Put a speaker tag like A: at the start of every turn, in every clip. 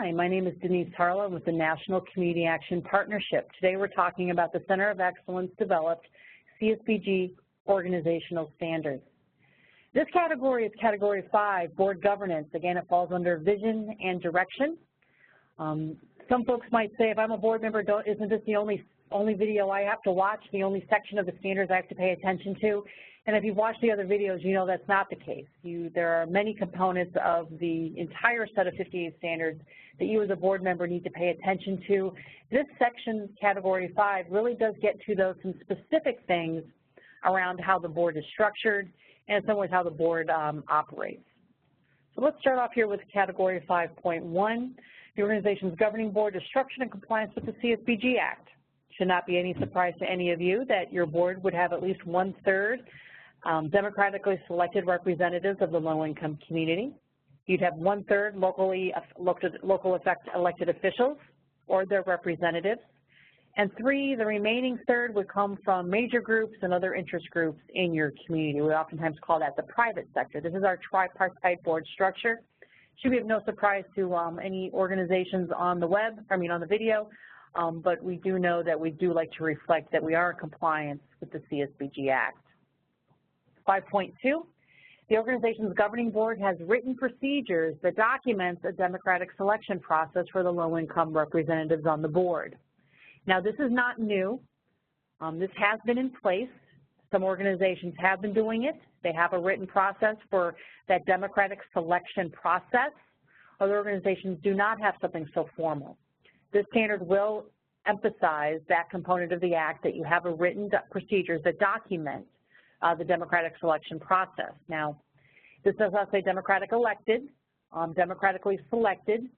A: Hi, my name is Denise Harlow with the National Community Action Partnership. Today we're talking about the Center of Excellence Developed CSBG Organizational Standards. This category is Category 5, Board Governance. Again, it falls under Vision and Direction. Some folks might say, if I'm a board member, isn't this the only video I have to watch, the only section of the standards I have to pay attention to? And if you've watched the other videos, you know that's not the case. There are many components of the entire set of 58 standards that you as a board member need to pay attention to. This section, Category 5, really does get to some specific things around how the board is structured and in some ways how the board operates. So let's start off here with Category 5.1. The organization's governing board is structured in compliance with the CSBG Act. Should not be any surprise to any of you that your board would have at least 1/3 democratically selected representatives of the low-income community. You'd have 1/3 local elected officials or their representatives. And the remaining third would come from major groups and other interest groups in your community. We oftentimes call that the private sector. This is our tripartite board structure. Should be of no surprise to any organizations on the on the video, but we do know that we do like to reflect that we are in compliance with the CSBG Act. 5.2, the organization's governing board has written procedures that documents a democratic selection process for the low-income representatives on the board. Now, this is not new. This has been in place. Some organizations have been doing it. They have a written process for that democratic selection process. Other organizations do not have something so formal. This standard will emphasize that component of the Act, that you have a written procedures that document the democratic selection process. Now, this does not say democratic elected, democratically selected.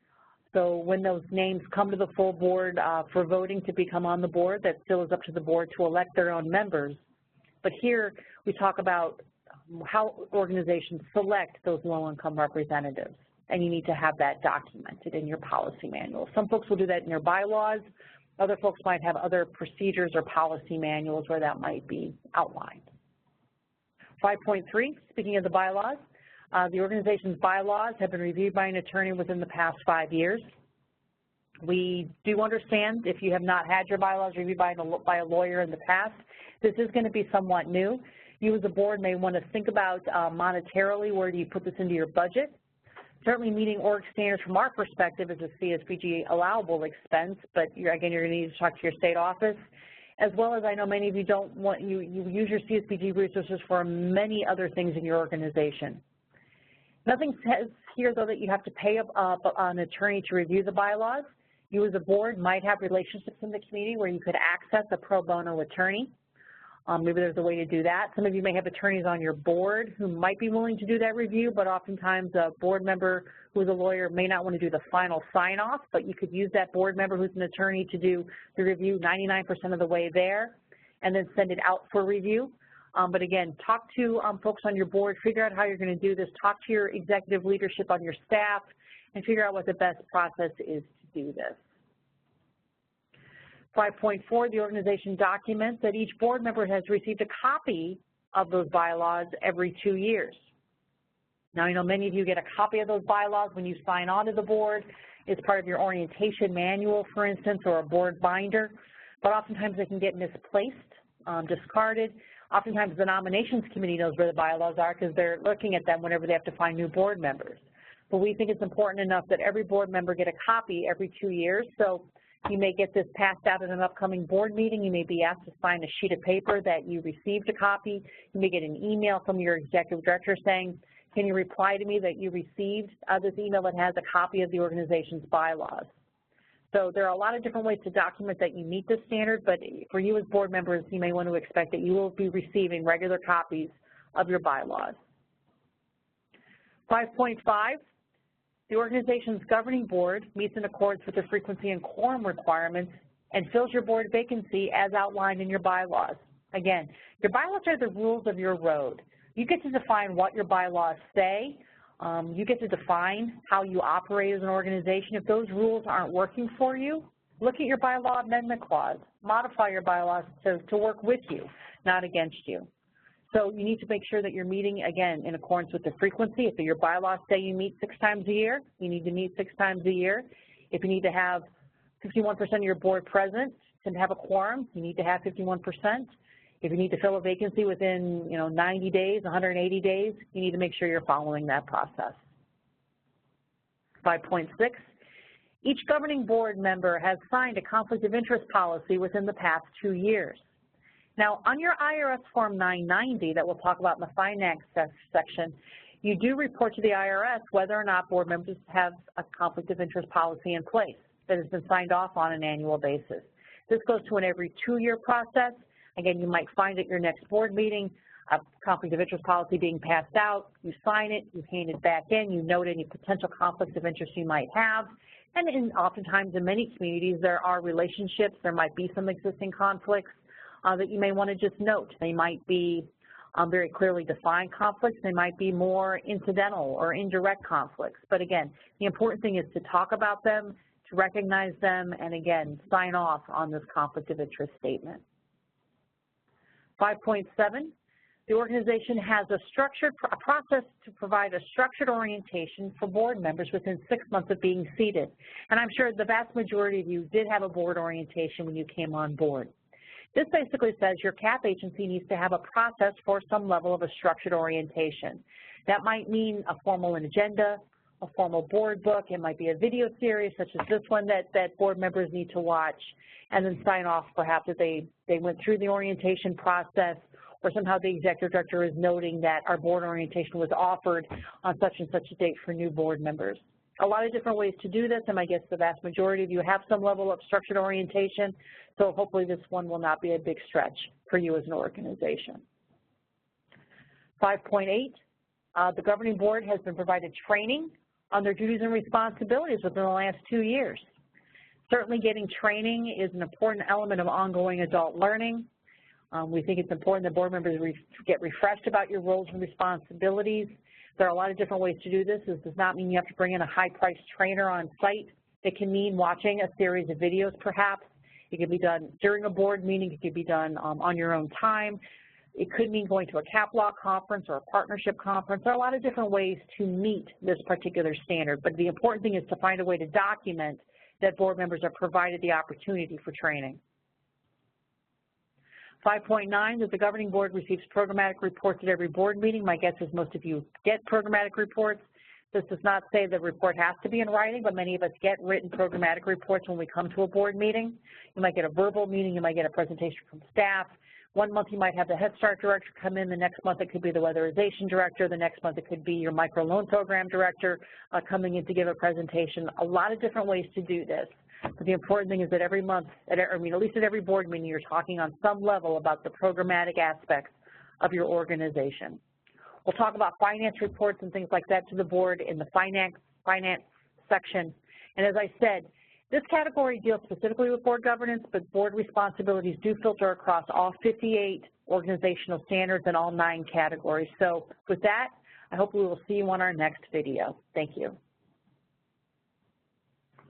A: So when those names come to the full board for voting to become on the board, that still is up to the board to elect their own members. But here we talk about how organizations select those low-income representatives, and you need to have that documented in your policy manual. Some folks will do that in their bylaws. Other folks might have other procedures or policy manuals where that might be outlined. 5.3, speaking of the bylaws, the organization's bylaws have been reviewed by an attorney within the past 5 years. We do understand if you have not had your bylaws reviewed by a lawyer in the past, this is going to be somewhat new. You as a board may want to think about monetarily where do you put this into your budget. Certainly meeting org standards from our perspective is a CSBG allowable expense, but again, you're going to need to talk to your state office, as well as I know many of you you use your CSBG resources for many other things in your organization. Nothing says here, though, that you have to pay an attorney to review the bylaws. You as a board might have relationships in the community where you could access a pro bono attorney. Maybe there's a way to do that. Some of you may have attorneys on your board who might be willing to do that review, but oftentimes a board member who is a lawyer may not want to do the final sign-off, but you could use that board member who's an attorney to do the review 99% of the way there and then send it out for review. But again, talk to folks on your board, figure out how you're going to do this, talk to your executive leadership on your staff, and figure out what the best process is to do this. 5.4, the organization documents that each board member has received a copy of those bylaws every 2 years. Now, I know many of you get a copy of those bylaws when you sign on to the board. It's part of your orientation manual, for instance, or a board binder, but oftentimes they can get misplaced, discarded. Oftentimes the nominations committee knows where the bylaws are because they're looking at them whenever they have to find new board members. But we think it's important enough that every board member get a copy every 2 years. So you may get this passed out at an upcoming board meeting. You may be asked to sign a sheet of paper that you received a copy. You may get an email from your executive director saying, can you reply to me that you received this email that has a copy of the organization's bylaws? So there are a lot of different ways to document that you meet this standard, but for you as board members, you may want to expect that you will be receiving regular copies of your bylaws. 5.5. The organization's governing board meets in accordance with the frequency and quorum requirements and fills your board vacancy as outlined in your bylaws. Again, your bylaws are the rules of your road. You get to define what your bylaws say. You get to define how you operate as an organization. If those rules aren't working for you, look at your bylaw amendment clause. Modify your bylaws to work with you, not against you. So you need to make sure that you're meeting, again, in accordance with the frequency. If your bylaws say you meet 6 times a year, you need to meet 6 times a year. If you need to have 51% of your board present to have a quorum, you need to have 51%. If you need to fill a vacancy within 90 days, 180 days, you need to make sure you're following that process. 5.6, each governing board member has signed a conflict of interest policy within the past 2 years. Now, on your IRS Form 990 that we'll talk about in the finance section, you do report to the IRS whether or not board members have a conflict of interest policy in place that has been signed off on an annual basis. This goes to an every 2-year process. Again, you might find at your next board meeting a conflict of interest policy being passed out. You sign it, you hand it back in, you note any potential conflicts of interest you might have. And oftentimes in many communities there are relationships, there might be some existing conflicts that you may want to just note. They might be very clearly defined conflicts. They might be more incidental or indirect conflicts. But again, the important thing is to talk about them, to recognize them, and again, sign off on this conflict of interest statement. 5.7, the organization has a process to provide a structured orientation for board members within 6 months of being seated. And I'm sure the vast majority of you did have a board orientation when you came on board. This basically says your CAP agency needs to have a process for some level of a structured orientation. That might mean a formal agenda, a formal board book. It might be a video series such as this one that board members need to watch and then sign off perhaps that they went through the orientation process, or somehow the executive director is noting that our board orientation was offered on such and such a date for new board members. A lot of different ways to do this, and I guess the vast majority of you have some level of structured orientation, so hopefully this one will not be a big stretch for you as an organization. 5.8, the governing board has been provided training on their duties and responsibilities within the last 2 years. Certainly getting training is an important element of ongoing adult learning. We think it's important that board members get refreshed about your roles and responsibilities. There are a lot of different ways to do this. This does not mean you have to bring in a high-priced trainer on site. It can mean watching a series of videos perhaps. It can be done during a board meeting. It could be done on your own time. It could mean going to a cap law conference or a partnership conference. There are a lot of different ways to meet this particular standard, but the important thing is to find a way to document that board members are provided the opportunity for training. 5.9, that the governing board receives programmatic reports at every board meeting. My guess is most of you get programmatic reports. This does not say the report has to be in writing, but many of us get written programmatic reports when we come to a board meeting. You might get a verbal meeting, you might get a presentation from staff. 1 month you might have the Head Start director come in, the next month it could be the weatherization director, the next month it could be your microloan program director coming in to give a presentation. A lot of different ways to do this. But the important thing is that every month, at least at every board meeting, you're talking on some level about the programmatic aspects of your organization. We'll talk about finance reports and things like that to the board in the finance section. And as I said, this category deals specifically with board governance, but board responsibilities do filter across all 58 organizational standards in all 9 categories. So with that, I hope we will see you on our next video. Thank you.